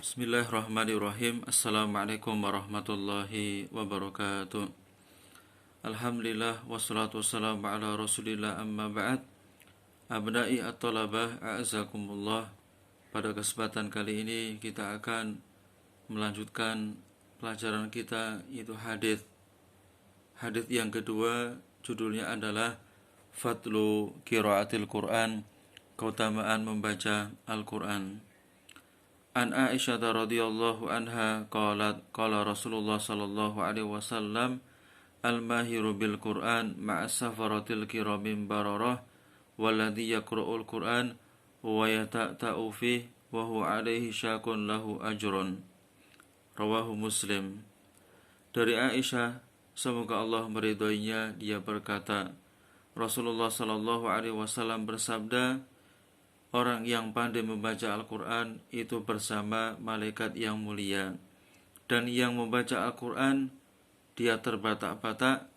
Bismillahirrahmanirrahim. Assalamualaikum warahmatullahi wabarakatuh. Alhamdulillah wassalatu wassalamu ala rasulillah amma ba'd. Abna'i at-talabah a'azakumullah. Pada kesempatan kali ini kita akan melanjutkan pelajaran kita, yaitu hadis. Hadis yang kedua judulnya adalah Fadlu Qiraatil Quran, keutamaan membaca Al-Quran. An Aisyah radhiyallahu anha qalat qala Rasulullah sallallahu alaihi wasallam al-mahiru bil Qur'an ma'a safaratil kiramin bararah walladhi yaqra'ul Qur'an wa yata'ta'u fihi wa huwa alaihi syakun lahu ajrun. Rawahu Muslim. Dari Aisyah, semoga Allah meridhoinya, dia berkata, Rasulullah sallallahu alaihi wasallam bersabda, orang yang pandai membaca Al-Quran itu bersama malaikat yang mulia. Dan yang membaca Al-Quran, dia terbatak-batak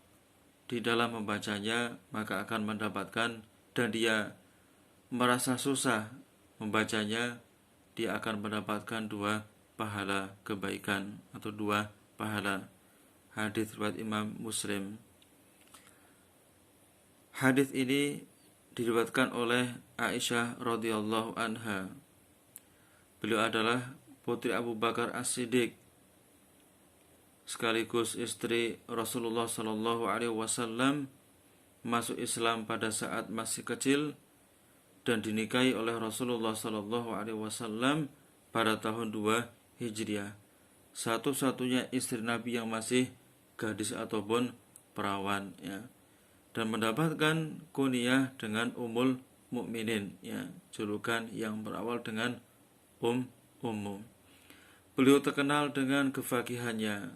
di dalam membacanya, maka akan mendapatkan, dan dia merasa susah membacanya, dia akan mendapatkan 2 pahala kebaikan atau 2 pahala. Hadis riwayat Imam Muslim. Hadis ini diriwayatkan oleh Aisyah radhiyallahu anha. Beliau adalah putri Abu Bakar As-Siddiq, sekaligus istri Rasulullah sallallahu alaihi wasallam, masuk Islam pada saat masih kecil dan dinikahi oleh Rasulullah sallallahu alaihi wasallam pada tahun 2 Hijriah. Satu-satunya istri Nabi yang masih gadis ataupun perawan, ya. Dan mendapatkan kunyah dengan Ummul Mukminin, ya, julukan yang berawal dengan Ummu. Beliau terkenal dengan kefakihannya,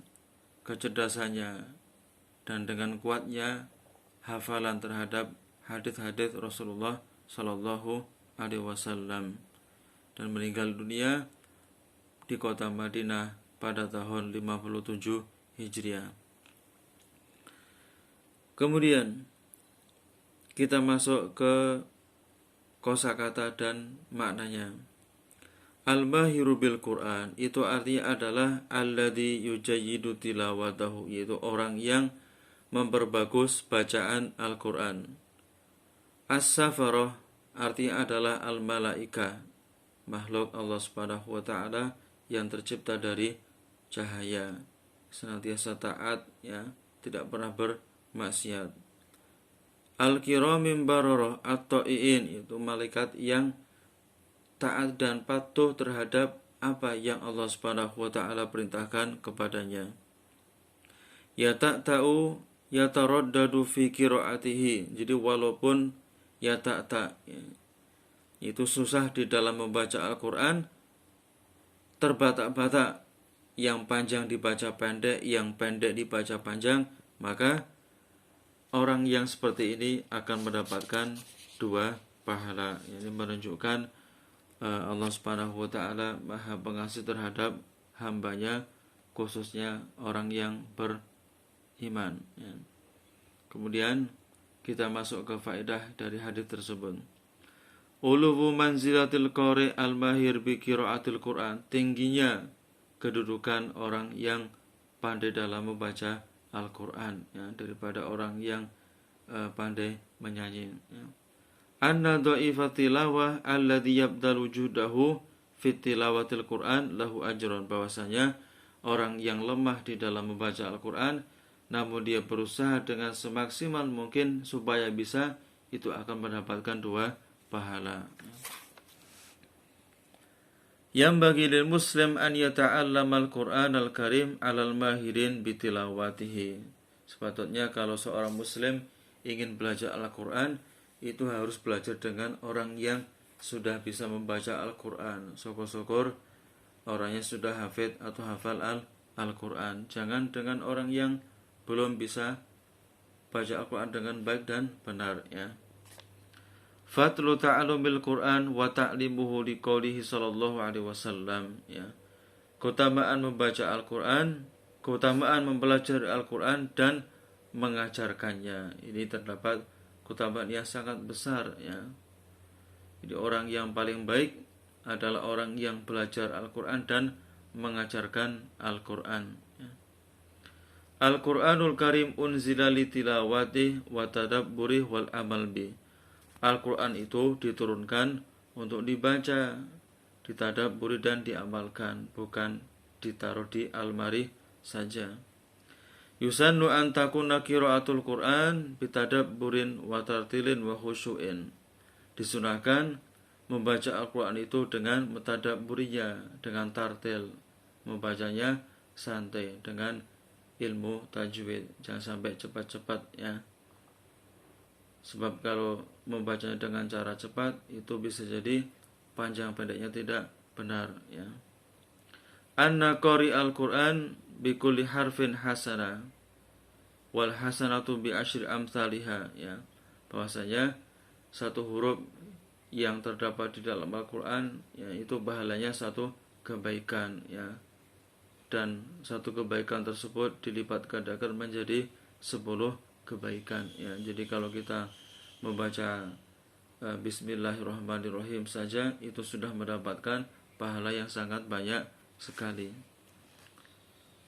kecerdasannya, dan dengan kuatnya hafalan terhadap hadis-hadis Rasulullah sallallahu alaihi wasallam, dan meninggal dunia di kota Madinah pada tahun 57 Hijriah. Kemudian kita masuk ke kosakata dan maknanya. Al-mahiru bil Quran itu artinya adalah alladzi yujayyidu tilawatahu, yaitu orang yang memperbagus bacaan Al-Quran. As-safarah artinya adalah al-malaika, makhluk Allah Subhanahu wa taala yang tercipta dari cahaya, senantiasa taat, ya, tidak pernah bermaksiat. Al-kiramin bararah at-ta'iin, itu malaikat yang taat dan patuh terhadap apa yang Allah Subhanahu wa taala perintahkan kepadanya. Ya ta'ta'u yataraddadu fi qiraatihi, jadi walaupun ya ta'ta, ya, itu susah di dalam membaca Al-Qur'an, terbatak-batak, yang panjang dibaca pendek, yang pendek dibaca panjang, maka orang yang seperti ini akan mendapatkan 2 pahala. Ini menunjukkan Allah Subhanahu wa taala Maha Pengasih terhadap hambanya, khususnya orang yang beriman, ya. Kemudian kita masuk ke faedah dari hadis tersebut. Uluwu manzilatil qari al-mahir bi qiraatil Quran, tingginya kedudukan orang yang pandai dalam membaca Al-Quran, ya, daripada orang yang pandai menyanyi, ya. Anna dha'ifa tilawah alladhi yabdalu judahu fit tilawatil Quran lahu ajrun, bahwasanya orang yang lemah di dalam membaca Al-Quran namun dia berusaha dengan semaksimal mungkin supaya bisa, itu akan mendapatkan 2 pahala. Yang bagi lil muslim an yata'allamal Qur'an al-Karim 'alal mahirin bitilawatihi. Sepatutnya kalau seorang muslim ingin belajar Al-Quran, itu harus belajar dengan orang yang sudah bisa membaca Al-Quran. Syukur-syukur orangnya sudah hafid atau hafal Al-Quran. Jangan dengan orang yang belum bisa baca Al-Quran dengan baik dan benar, ya. Fatlu ta'alumil Quran wa ta'limuhu liqaulihi sallallahu alaihi wasallam, ya. Keutamaan membaca Al-Quran, keutamaan mempelajari Al-Quran dan mengajarkannya. Ini terdapat keutamaan yang sangat besar, ya. Jadi orang yang paling baik adalah orang yang belajar Al-Quran dan mengajarkan Al-Quran. Al-Quranul Karim unzila li tilawatih wa tadabburih wal amal bi. Al-Quran itu diturunkan untuk dibaca, ditadabburi dan diamalkan, bukan ditaruh di almari saja. Yusannu an takuna qiraatul Quran bitadabburin wa tartilin wa khusyu'in. Disunahkan membaca Al-Quran itu dengan mentadabburinya, dengan tartil, membacanya santai, dengan ilmu tajwid, jangan sampai cepat-cepat ya. Sebab kalau membacanya dengan cara cepat itu bisa jadi panjang pendeknya tidak benar ya. Anna qari al-Quran bi kulli harfin hasana wal hasanatu bi asyri amsalihha ya. Bahwasanya satu huruf yang terdapat di dalam Al-Quran ya, itu pahalanya satu kebaikan ya. Dan satu kebaikan tersebut dilipat gandakan menjadi 10 kebaikan ya. Jadi kalau kita membaca Bismillahirrahmanirrahim saja itu sudah mendapatkan pahala yang sangat banyak sekali.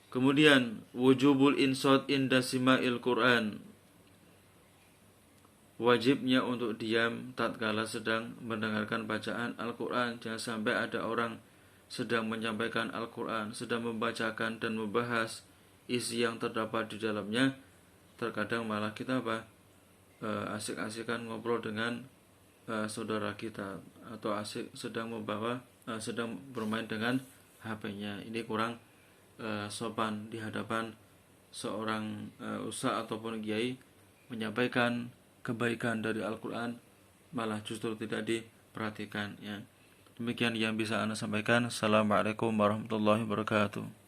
Kemudian wujubul insot inda sima'il Quran, wajibnya untuk diam tatkala sedang mendengarkan bacaan Al-Quran. Jangan sampai ada orang sedang menyampaikan Al-Quran, sedang membacakan dan membahas isi yang terdapat di dalamnya, terkadang malah kita asik-asikan ngobrol dengan saudara kita, atau asik sedang sedang bermain dengan HP-nya. Ini kurang sopan di hadapan seorang ustaz ataupun kiai, menyampaikan kebaikan dari Al-Quran malah justru tidak diperhatikan ya. Demikian yang bisa Anda sampaikan. Assalamualaikum warahmatullahi wabarakatuh.